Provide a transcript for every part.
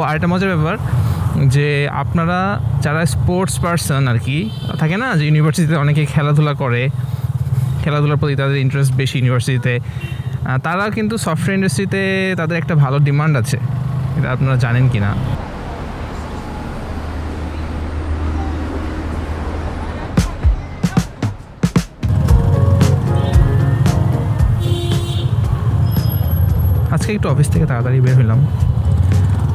আরেকটা মজার ব্যাপার যে আপনারা যারা স্পোর্টস পারসন আর কি থাকে না, যে ইউনিভার্সিটিতে অনেকে খেলাধুলার প্রতি তাদের ইন্টারেস্ট বেশি ইউনিভার্সিটিতে, তারা কিন্তু সফটওয়্যার ইন্ডাস্ট্রিতে তাদের একটা ভালো ডিমান্ড আছে। এটা আপনারা জানেন কি না? আজকে একটু অফিস থেকে তাড়াতাড়ি বের হইলাম।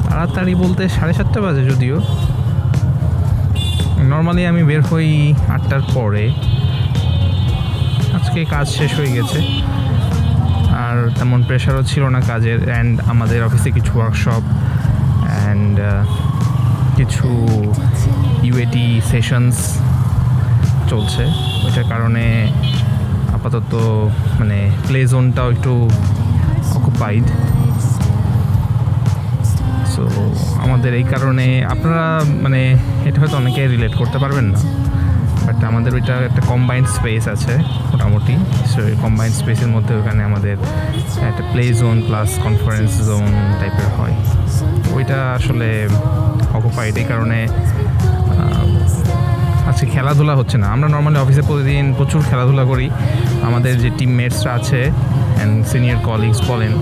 তাড়াতাড়ি বলতে 7:30 বাজে, যদিও নর্মালি আমি বের হই 8টার পরে। আজকে কাজ শেষ হয়ে গেছে, আর তেমন প্রেশারও ছিল না কাজের। অ্যান্ড আমাদের অফিসে কিছু ওয়ার্কশপ অ্যান্ড কিছু ইউএটি সেশনস চলছে, ওইটার কারণে আপাতত মানে প্লে জোনটাও একটু অকুপাইড। সো আমাদের এই কারণে আপনারা মানে এটা হয়তো অনেকে রিলেট করতে পারবেন না, বাট আমাদের ওইটা একটা কম্বাইন্ড স্পেস আছে মোটামুটি। সো এই কম্বাইন্ড স্পেসের মধ্যে ওখানে আমাদের একটা play zone plus conference zone টাইপের হয়, ওইটা আসলে অকুপাইড। এই কারণে আজকে খেলাধুলা হচ্ছে না। আমরা নর্মালি অফিসে প্রতিদিন প্রচুর খেলাধুলা করি। আমাদের যে টিমমেটসরা আছে অ্যান্ড সিনিয়র কলিগস বলেন,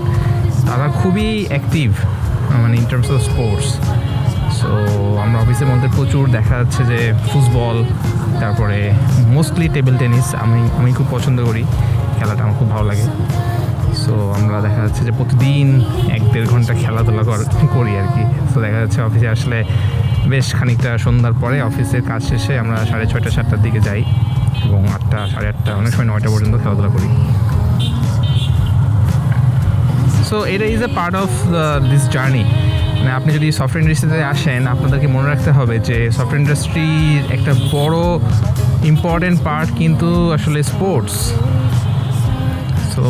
তারা খুবই অ্যাক্টিভ মানে in terms of sports. So আমরা অফিসের মধ্যে প্রচুর দেখা যাচ্ছে যে ফুটবল, তারপরে মোস্টলি টেবিল টেনিস আমি খুব পছন্দ করি, খেলাটা আমার খুব ভালো লাগে। সো আমরা দেখা যাচ্ছে যে প্রতিদিন 1-1.5 ঘন্টা খেলাধুলা করি আর কি। সো দেখা যাচ্ছে অফিসে আসলে বেশ খানিকটা সন্ধ্যার পরে অফিসের কাজ শেষে আমরা 6:30-7টার দিকে যাই এবং 8টা 8:30 অনেক সময় 9টা পর্যন্ত খেলাধুলা করি। সো এটা is a part of this journey. মানে আপনি যদি সফটওয়্যার ইন্ডাস্ট্রিতে আসেন, আপনাদেরকে মনে রাখতে হবে যে সফটওয়্যার ইন্ডাস্ট্রির একটা বড় ইম্পর্টেন্ট পার্ট কিন্তু আসলে স্পোর্টস। সো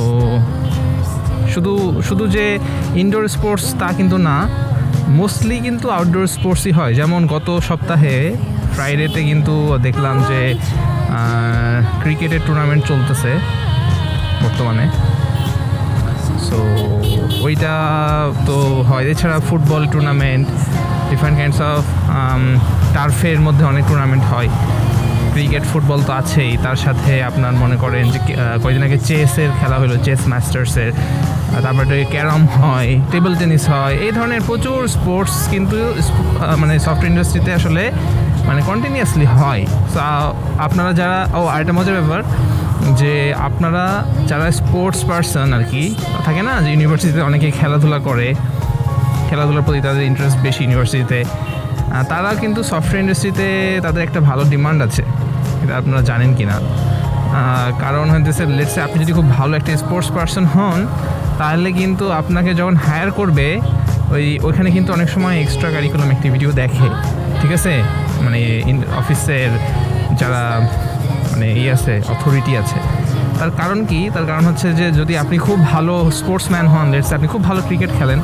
শুধু যে ইনডোর স্পোর্টস তা কিন্তু না, মোস্টলি কিন্তু আউটডোর স্পোর্টসই হয়। যেমন গত সপ্তাহে ফ্রাইডেতে কিন্তু দেখলাম যে ক্রিকেটের টুর্নামেন্ট চলতেছে বর্তমানে। সো ওইটা তো হয়। এছাড়া football tournament, different kinds of টার্ফের মধ্যে অনেক টুর্নামেন্ট হয়। ক্রিকেট ফুটবল তো আছেই, তার সাথে আপনার মনে করেন যে কয়েকদিন আগে চেসের খেলা হলো, চেস মাস্টার্সের। তারপরে ক্যারাম হয়, টেবিল টেনিস হয়, এই ধরনের প্রচুর স্পোর্টস কিন্তু মানে সফটওয়্যার ইন্ডাস্ট্রিতে আসলে মানে কন্টিনিউয়াসলি হয়। সো আপনারা যারা আরেকটা মজার ব্যাপার যে আপনারা যারা স্পোর্টস পারসন আর কি থাকে না, যে ইউনিভার্সিটিতে অনেকে খেলাধুলার প্রতি তাদের ইন্টারেস্ট বেশি ইউনিভার্সিটিতে, তারা কিন্তু সফটওয়্যার ইন্ডাস্ট্রিতে তাদের একটা ভালো ডিমান্ড আছে। এটা আপনারা জানেন কি না? কারণ হচ্ছে লেটসে আপনি যদি খুব ভালো একটা স্পোর্টস পারসন হন, তাহলে কিন্তু আপনাকে যখন হায়ার করবে ওইখানে কিন্তু অনেক সময় এক্সট্রা কারিকুলাম অ্যাক্টিভিটিও দেখে, ঠিক আছে? মানে অফিসের যারা মানে আছে অথরিটি আছে, তার কারণ কি? তার কারণ হচ্ছে যে যদি আপনি খুব ভালো স্পোর্টসম্যান হন, লেটসে আপনি খুব ভালো ক্রিকেট খেলেন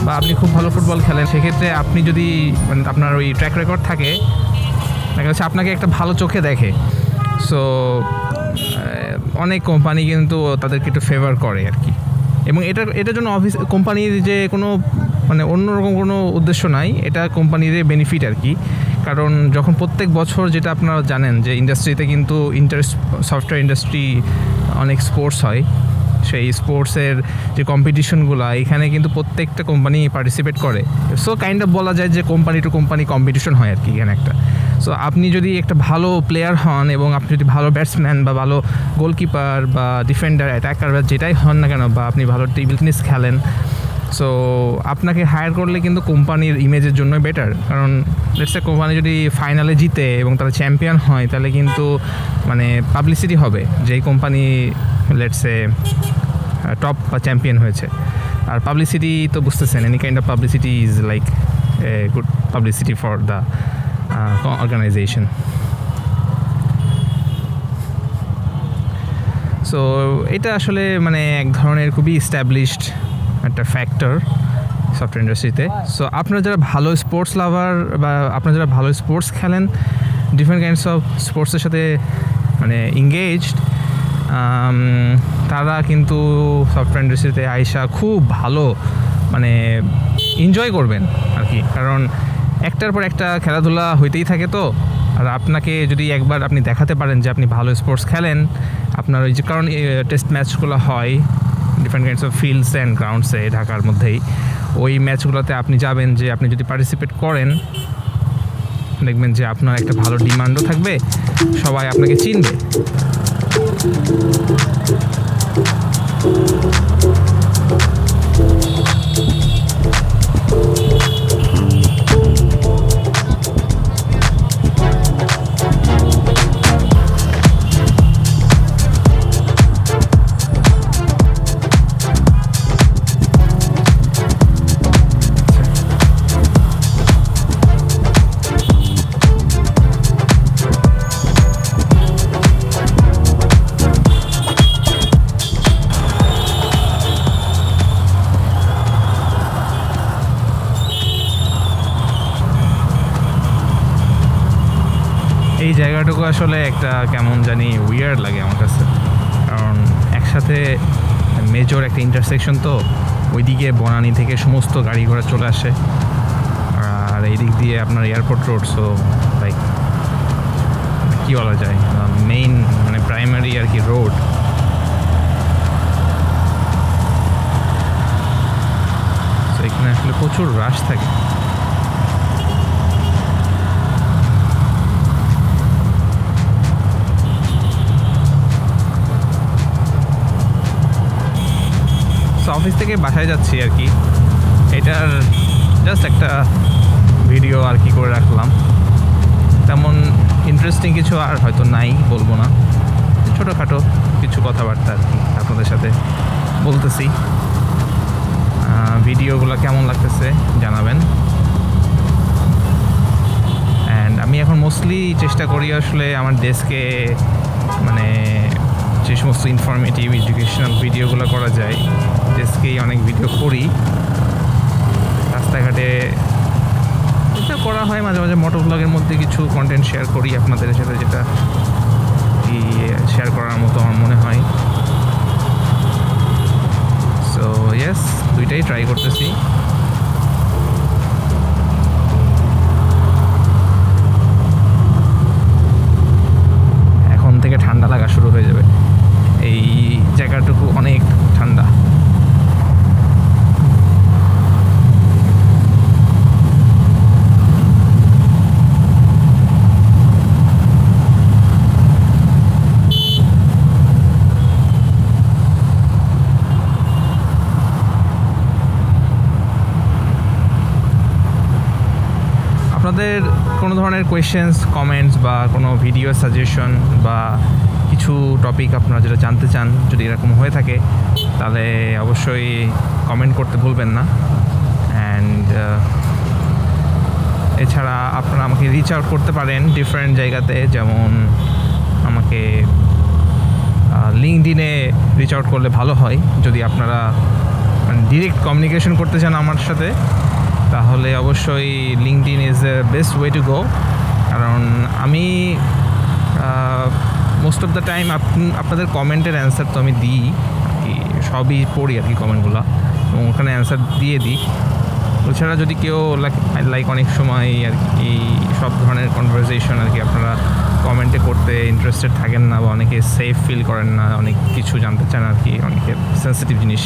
বা আপনি খুব ভালো ফুটবল খেলেন, সেক্ষেত্রে আপনি যদি মানে আপনার ওই ট্র্যাক রেকর্ড থাকে, দেখা যাচ্ছে আপনাকে একটা ভালো চোখে দেখে। সো অনেক কোম্পানি কিন্তু তাদেরকে একটু ফেভার করে আর কি। এবং এটার জন্য কোম্পানির যে কোনো মানে অন্যরকম কোনো উদ্দেশ্য নাই, এটা কোম্পানির বেনিফিট আর কি। কারণ যখন প্রত্যেক বছর, যেটা আপনারা জানেন যে ইন্ডাস্ট্রিতে কিন্তু সফটওয়্যার ইন্ডাস্ট্রি অনেক স্পোর্টস হয়, সেই স্পোর্টসের যে কম্পিটিশনগুলো, এখানে কিন্তু প্রত্যেকটা কোম্পানি পার্টিসিপেট করে। সো কাইন্ড অফ বলা যায় যে কোম্পানি টু কোম্পানি কম্পিটিশন হয় আর কি এখানে একটা। সো আপনি যদি একটা ভালো প্লেয়ার হন এবং আপনি যদি ভালো ব্যাটসম্যান বা ভালো গোলকিপার বা ডিফেন্ডার, অ্যাটাকার বা যেটাই হন না কেন, বা আপনি ভালো টেবিল টেনিস খেলেন, সো আপনাকে হায়ার করলে কিন্তু কোম্পানির ইমেজের জন্য বেটার। কারণ লেটসে কোম্পানি যদি ফাইনালে জিতে এবং তারা চ্যাম্পিয়ন হয়, তাহলে কিন্তু মানে পাবলিসিটি হবে যে এই কোম্পানি লেটসে টপ বা চ্যাম্পিয়ন হয়েছে। আর পাবলিসিটি তো বুঝতেছেন, any kind of publicity is like a good publicity for the organisation. So এটা আসলে মানে এক ধরনের খুবই এস্টাবলিশড একটা ফ্যাক্টর সফটওয়্যার ইন্ডাস্ট্রিতে। সো আপনারা যারা ভালো স্পোর্টস লাভার বা আপনারা যারা ভালো স্পোর্টস খেলেন, ডিফারেন্ট কাইন্ডস অফ স্পোর্টসের সাথে মানে এঙ্গেজড, তারা কিন্তু সফটওয়্যার ইন্ডাস্ট্রিতে আইসা খুব ভালো মানে এনজয় করবেন আর কি, কারণ একটার পর একটা খেলাধুলা হইতেই থাকে তো। আর আপনাকে যদি একবার আপনি দেখাতে পারেন যে আপনি ভালো স্পোর্টস খেলেন, আপনার ওই যে কারণ টেস্ট ম্যাচগুলো হয় different kinds of fields and গ্রাউন্ডসে ঢাকার মধ্যেই, ওই ম্যাচগুলোতে আপনি যাবেন, যে আপনি যদি পার্টিসিপেট করেন দেখবেন যে আপনার একটা ভালো ডিমান্ডও থাকবে, সবাই আপনাকে চিনবে। এই জায়গাটুকু আসলে একটা কেমন জানি উইয়ার্ড লাগে আমার কাছে, কারণ একসাথে মেজর একটা ইন্টারসেকশন তো, ওইদিকে বনানী থেকে সমস্ত গাড়ি ঘোড়া চলে আসে, আর এই দিক দিয়ে আপনার এয়ারপোর্ট রোড, সো লাইক কী বলা যায়, মেইন মানে প্রাইমারি আর কি রোড। তো এখানে আসলে প্রচুর রাশ থাকে। অফিস থেকে বাসায় যাচ্ছি আর কি, এটার জাস্ট একটা ভিডিও আর কি করে রাখলাম। তেমন ইন্টারেস্টিং কিছু আর হয়তো নাই, বলবো না, ছোটোখাটো কিছু কথাবার্তা আর কি আপনাদের সাথে বলতেছি। ভিডিওগুলো কেমন লাগতেছে জানাবেন। অ্যান্ড আমি এখন মোস্টলি চেষ্টা করি আসলে আমার ডেস্কে মানে যে সমস্ত ইনফরমেটিভ এডুকেশনাল ভিডিওগুলো করা যায়, ডেস্কেই অনেক ভিডিও করি। রাস্তাঘাটে এটা করা হয়, মাঝে মাঝে মোটর ব্লগের মধ্যে কিছু কন্টেন্ট শেয়ার করি আপনাদের সাথে, যেটা কি শেয়ার করার মতো আমার মনে হয়। সো ইয়েস, দুইটাই ট্রাই করতেছি। এখন থেকে ঠান্ডা লাগা শুরু হয়ে যাবে, এই জায়গাটুকু অনেক ঠান্ডা। আপনাদের কোনো ধরনের কোয়েশ্চেন্স, কমেন্টস বা কোনো ভিডিও সাজেশন বা কিছু টপিক আপনারা যেটা জানতে চান, যদি এরকম হয়ে থাকে তাহলে অবশ্যই কমেন্ট করতে ভুলবেন না। অ্যান্ড এছাড়া আপনারা আমাকে রিচ আউট করতে পারেন ডিফারেন্ট জায়গাতে, যেমন আমাকে লিঙ্কডইনে রিচ আউট করলে ভালো হয়। যদি আপনারা ডিরেক্ট কমিউনিকেশন করতে চান আমার সাথে, তাহলে অবশ্যই LinkedIn is the best way to go. কারণ আমি মোস্ট অফ দ্য টাইম আপনাদের কমেন্টের অ্যান্সার তো আমি দিই আর কি, সবই পড়ি আর কি কমেন্টগুলো, এবং ওখানে অ্যান্সার দিয়ে দিই। এছাড়া যদি কেউ লাইক অনেক সময় আর কি সব ধরনের কনভারসেশন আর কি আপনারা কমেন্টে করতে ইন্টারেস্টেড থাকেন না, বা অনেকে সেফ ফিল করেন না, অনেক কিছু জানতে চান আর কি, অনেকের সেন্সিটিভ জিনিস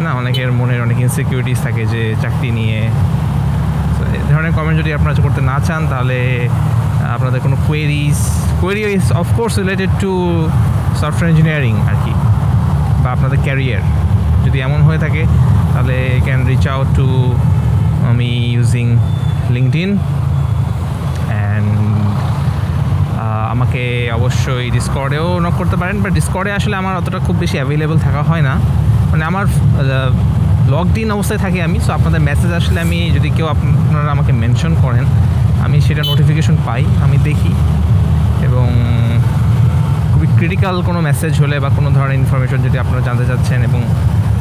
না, অনেকের মনের অনেক ইনসিকিউরিটিস থাকে যে চাকরি নিয়ে। এই ধরনের কমেন্ট যদি আপনারা করতে না চান, তাহলে আপনাদের কোনো query is of course related to software engineering আর কি, বা আপনাদের ক্যারিয়ার যদি এমন হয়ে থাকে, তাহলে ক্যান রিচ আউট টু আমি ইউজিং লিঙ্কডইন। অ্যান্ড আমাকে অবশ্যই ডিসকর্ডেও নক করতে পারেন, বাট ডিসকর্ডে আসলে আমার অতটা খুব বেশি অ্যাভেলেবল থাকা হয় না, মানে আমার লগড ইন অবস্থায় থাকি আমি। সো আপনাদের মেসেজ আসলে আমি যদি কেউ আপনারা আমাকে মেনশন করেন, আমি সেটা নোটিফিকেশন পাই, আমি দেখি। এবং খুবই ক্রিটিক্যাল কোনো মেসেজ হলে বা কোনো ধরনের ইনফরমেশন যদি আপনারা জানতে চাচ্ছেন এবং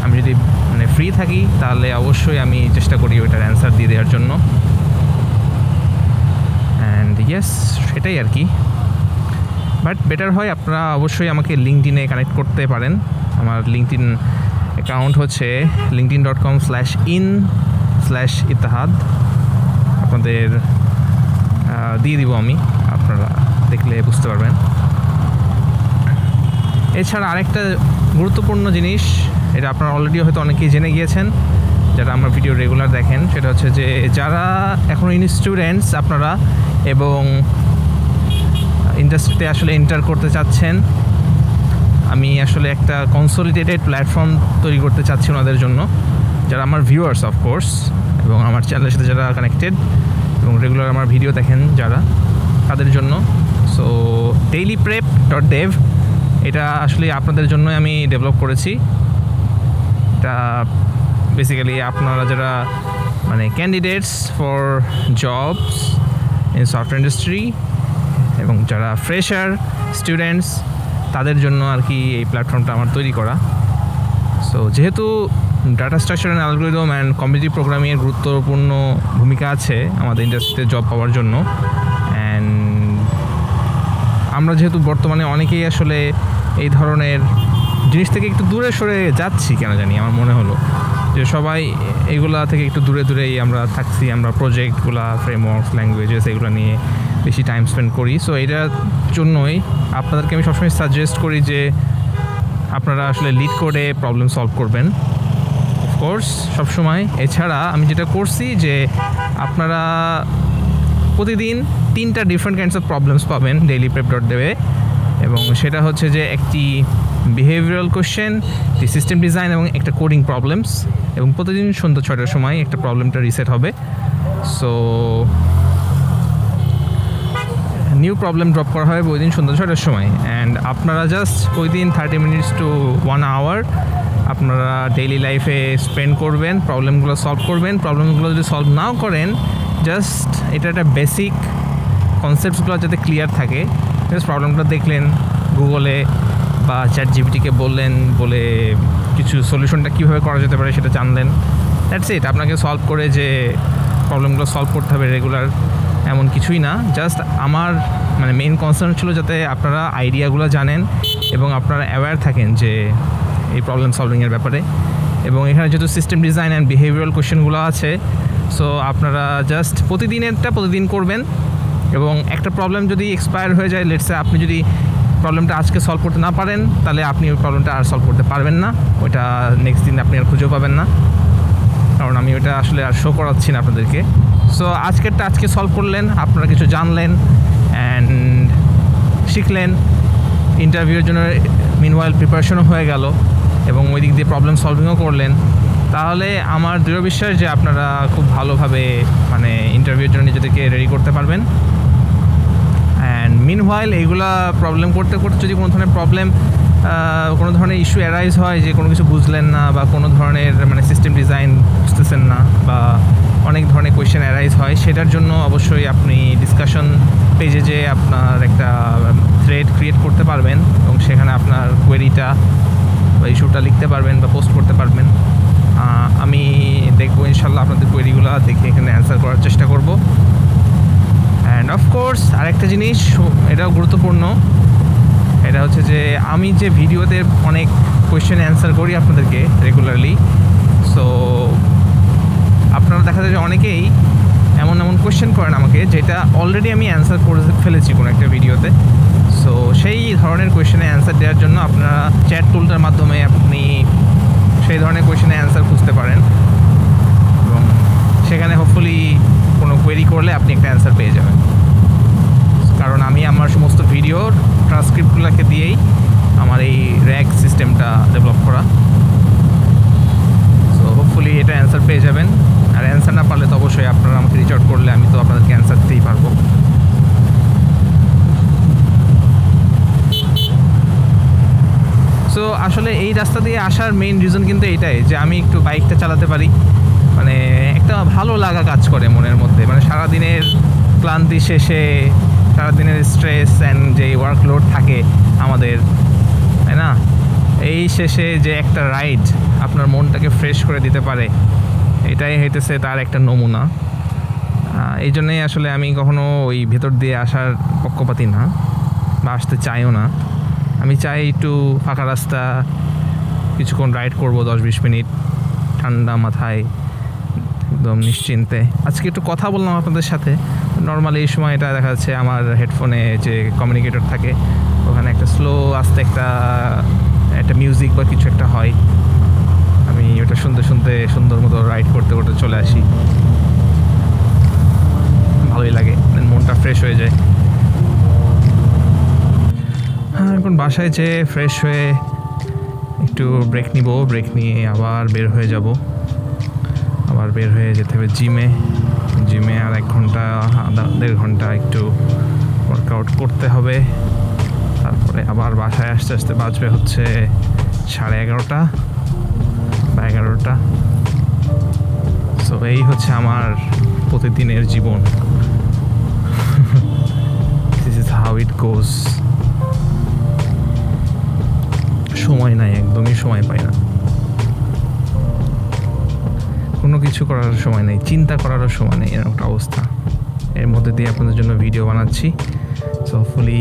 আমি যদি মানে ফ্রি থাকি, তাহলে অবশ্যই আমি চেষ্টা করি ওইটার অ্যান্সার দিয়ে দেওয়ার জন্য। অ্যান্ড ইয়েস, সেটাই আর কি। বাট বেটার হয় আপনারা অবশ্যই আমাকে লিঙ্কডইনে কানেক্ট করতে পারেন। আমার লিঙ্কডইন অ্যাকাউন্ট হচ্ছে linkedin.com/in facebook.com/ইত্তেহাদ আপনাদের দিয়ে দিব আমি, আপনারা দেখলে বুঝতে পারবেন। এছাড়া আরেকটা গুরুত্বপূর্ণ জিনিস, এটা আপনারা অলরেডি হয়তো অনেকেই জেনে গিয়েছেন যারা আমার ভিডিও রেগুলার দেখেন, সেটা হচ্ছে যে যারা এখনও স্টুডেন্টস আপনারা এবং ইন্ডাস্ট্রিতে আসলে এন্টার করতে চাচ্ছেন, আমি আসলে একটা কনসলিডেটেড প্ল্যাটফর্ম তৈরি করতে চাচ্ছি ওনাদের জন্য, যারা আমার ভিউয়ার্স অফকোর্স এবং আমার চ্যানেলের সাথে যারা কানেক্টেড এবং রেগুলার আমার ভিডিও দেখেন যারা, তাদের জন্য। সো dailyprep.dev এটা আসলে আপনাদের জন্য আমি ডেভেলপ করেছি। এটা বেসিক্যালি আপনারা যারা মানে candidates for jobs in software industry এবং যারা ফ্রেশার স্টুডেন্টস, তাদের জন্য আর কি এই প্ল্যাটফর্মটা আমার তৈরি করা। সো যেহেতু data structure and algorithm and competitive প্রোগ্রামিংয়ের গুরুত্বপূর্ণ ভূমিকা আছে আমাদের ইন্ডাস্ট্রিতে জব পাওয়ার জন্য, অ্যান্ড আমরা যেহেতু বর্তমানে অনেকেই আসলে এই ধরনের জিনিস থেকে একটু দূরে সরে যাচ্ছি, কেন জানি আমার মনে হলো যে সবাই এগুলা থেকে একটু দূরে দূরেই আমরা থাকছি, আমরা প্রজেক্টগুলা, ফ্রেমওয়ার্কস, ল্যাঙ্গুয়েজেস এগুলো নিয়ে বেশি টাইম স্পেন্ড করি। সো এটার জন্যই আপনাদেরকে আমি সবসময় সাজেস্ট করি যে আপনারা আসলে লিড কোডে প্রবলেম সলভ করবেন অফকোর্স সবসময়। এছাড়া আমি যেটা করছি যে আপনারা প্রতিদিন 3টা ডিফারেন্ট কাইন্ডস অফ প্রবলেমস পাবেন dailyprep.dev-এ, এবং সেটা হচ্ছে যে একটি বিহেভিয়ারাল কোশ্চেন, একটি সিস্টেম ডিজাইন এবং একটা কোডিং প্রবলেমস, এবং প্রতিদিন সন্ধ্যা 6টার সময় একটা প্রবলেমটা রিসেট হবে। সো নিউ প্রবলেম ড্রপ করা হয় ওই দিন সন্ধ্যা 6টার সময়, অ্যান্ড আপনারা জাস্ট ওই দিন 30 minutes to 1 hour আপনারা ডেইলি লাইফে স্পেন্ড করবেন, প্রবলেমগুলো সলভ করবেন। প্রবলেমগুলো যদি সলভ নাও করেন, জাস্ট এটা একটা বেসিক কনসেপ্টসগুলো যাতে ক্লিয়ার থাকে, জাস্ট প্রবলেমটা দেখলেন গুগলে বা ChatGPT-কে বললেন, বলে কিছু সলিউশনটা কীভাবে করা যেতে পারে সেটা জানলেন, দ্যাটস ইট। আপনাকে সলভ করে যে প্রবলেমগুলো সলভ করতে হবে রেগুলার এমন কিছুই না। জাস্ট আমার মানে মেইন কনসার্ন ছিল যাতে আপনারা আইডিয়াগুলো জানেন এবং আপনারা অ্যাওয়্যার থাকেন যে এই প্রবলেম সলভিংয়ের ব্যাপারে। এবং এখানে যেহেতু সিস্টেম ডিজাইন অ্যান্ড বিহেভিয়ারাল কোয়েশ্চেনগুলো আছে, সো আপনারা জাস্ট প্রতিদিনেরটা প্রতিদিন করবেন, এবং একটা প্রবলেম যদি এক্সপায়ার হয়ে যায়, লেটসে আপনি যদি প্রবলেমটা আজকে সলভ করতে না পারেন, তাহলে আপনি ওই প্রবলেমটা আর সলভ করতে পারবেন না, ওইটা নেক্সট দিন আপনি আর খুঁজেও পাবেন না, কারণ আমি ওইটা আসলে আর শো করাচ্ছি না আপনাদেরকে। সো আজকেরটা আজকে সলভ করলেন, আপনারা কিছু জানলেন অ্যান্ড শিখলেন, ইন্টারভিউর জন্য মিনওয়াইল প্রিপারেশনও হয়ে গেল এবং ওই দিক দিয়ে প্রবলেম সলভিংও করলেন, তাহলে আমার দৃঢ় বিশ্বাস যে আপনারা খুব ভালোভাবে মানে ইন্টারভিউর জন্য নিজেদেরকে রেডি করতে পারবেন। অ্যান্ড মিনওয়াইল এইগুলা প্রবলেম করতে করতে যদি কোনো ধরনের প্রবলেম, কোনো ধরনের ইস্যু অ্যারাইজ হয় যে কোনো কিছু বুঝলেন না বা কোনো ধরনের মানে সিস্টেম ডিজাইন বুঝতেছেন না বা অনেক ধরনের কোয়েশ্চেন অ্যারাইজ হয়, সেটার জন্য অবশ্যই আপনি ডিসকাশন পেজে যে আপনার একটা থ্রেড ক্রিয়েট করতে পারবেন এবং সেখানে আপনার কোয়েরিটা বা ইস্যুটা লিখতে পারবেন বা পোস্ট করতে পারবেন। আমি দেখবো ইনশাল্লাহ আপনাদের কোয়েরিগুলো দেখে এখানে অ্যান্সার করার চেষ্টা করব। অ্যান্ড অফকোর্স আরেকটা জিনিস, এটাও গুরুত্বপূর্ণ, এটা হচ্ছে যে আমি যে ভিডিওতে অনেক কোয়েশ্চেন অ্যান্সার করি আপনাদেরকে রেগুলারলি, সো আপনারা দেখা যায় যে অনেকেই এমন এমন কোয়েশ্চেন করেন আমাকে যেটা অলরেডি আমি অ্যান্সার করে ফেলেছি কোনো একটা ভিডিওতে। সো সেই ধরনের কোয়েশ্চেনে অ্যান্সার দেওয়ার জন্য আপনারা চ্যাট টুলটার মাধ্যমে আপনি সেই ধরনের কোয়েশ্চেনে অ্যান্সার খুঁজতে পারেন এবং সেখানে হোপফুলি কোনো কোয়েরি করলে আপনি একটা অ্যান্সার পেয়ে যাবেন, কারণ আমি আমার সমস্ত ভিডিওর ট্রান্সক্রিপ্টগুলোকে দিয়েই আমার এই র্যাগ সিস্টেমটা ডেভেলপ করা। সো হোপফুলি এটা অ্যান্সার পেয়ে যাবেন, আর অ্যান্সার না পারলে তো অবশ্যই আপনারা আমাকে রিচ আউট করলে আমি তো আপনাদেরকে অ্যান্সার দিতেই পারবো। সো আসলে এই রাস্তা দিয়ে আসার মেইন রিজন কিন্তু এইটাই যে আমি একটু বাইকটা চালাতে পারি, মানে একটা ভালো লাগা কাজ করে মনের মধ্যে, মানে সারাদিনের ক্লান্তি শেষে, সারাদিনের স্ট্রেস অ্যান্ড যে ওয়ার্কলোড থাকে আমাদের, তাই না, এই শেষে যে একটা রাইড আপনার মনটাকে ফ্রেশ করে দিতে পারে, এটাই হইতেছে তার একটা নমুনা। এই জন্যই আসলে আমি কখনো ওই ভেতর দিয়ে আসার পক্ষপাতী না বা আসতে চাইও না। আমি চাই একটু ফাঁকা রাস্তা, কিছুক্ষণ রাইড করবো 10-20 মিনিট ঠান্ডা মাথায়, একদম নিশ্চিন্তে। আজকে একটু কথা বললাম আপনাদের সাথে। নর্মালি এই সময়টা দেখা যাচ্ছে আমার হেডফোনে যে কমিউনিকেটর থাকে ওখানে একটা স্লো আস্তে একটা মিউজিক বা কিছু একটা হয়, আমি ওটা শুনতে শুনতে সুন্দর মতো রাইড করতে করতে চলে আসি। ভালোই লাগে, মনটা ফ্রেশ হয়ে যায়। হ্যাঁ, এখন বাসায় যেয়ে ফ্রেশ হয়ে একটু ব্রেক নিব, ব্রেক নিয়ে আবার বের হয়ে যাব। আবার বের হয়ে যেতে হবে জিমে আর 1 ঘন্টা 1.5 ঘন্টা একটু ওয়ার্কআউট করতে হবে। তারপরে আবার বাসায় আসতে আসতে বাজবে হচ্ছে 11:30 বা 11টা। সো এই হচ্ছে আমার প্রতিদিনের জীবন। দিস ইজ হাউ ইট গোজ। সময় নাই, একদমই সময় পাই না, কোনো কিছু করার সময় নেই, চিন্তা করারও সময় নেই, এরকম একটা অবস্থা। এর মধ্যে দিয়ে আপনাদের জন্য ভিডিও বানাচ্ছি। সো হোপফুলি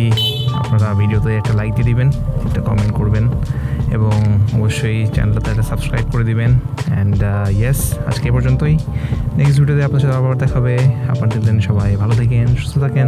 আপনারা ভিডিওতে একটা লাইক দিয়ে দিবেন, একটা কমেন্ট করবেন এবং অবশ্যই চ্যানেলটাতে একটা সাবস্ক্রাইব করে দিবেন। অ্যান্ড ইয়েস, আজকে এই পর্যন্তই। নেক্সট ভিডিওতে আপনার সাথে আবার দেখা হবে। আপনাদের দিন সবাই ভালো থাকেন, সুস্থ থাকেন।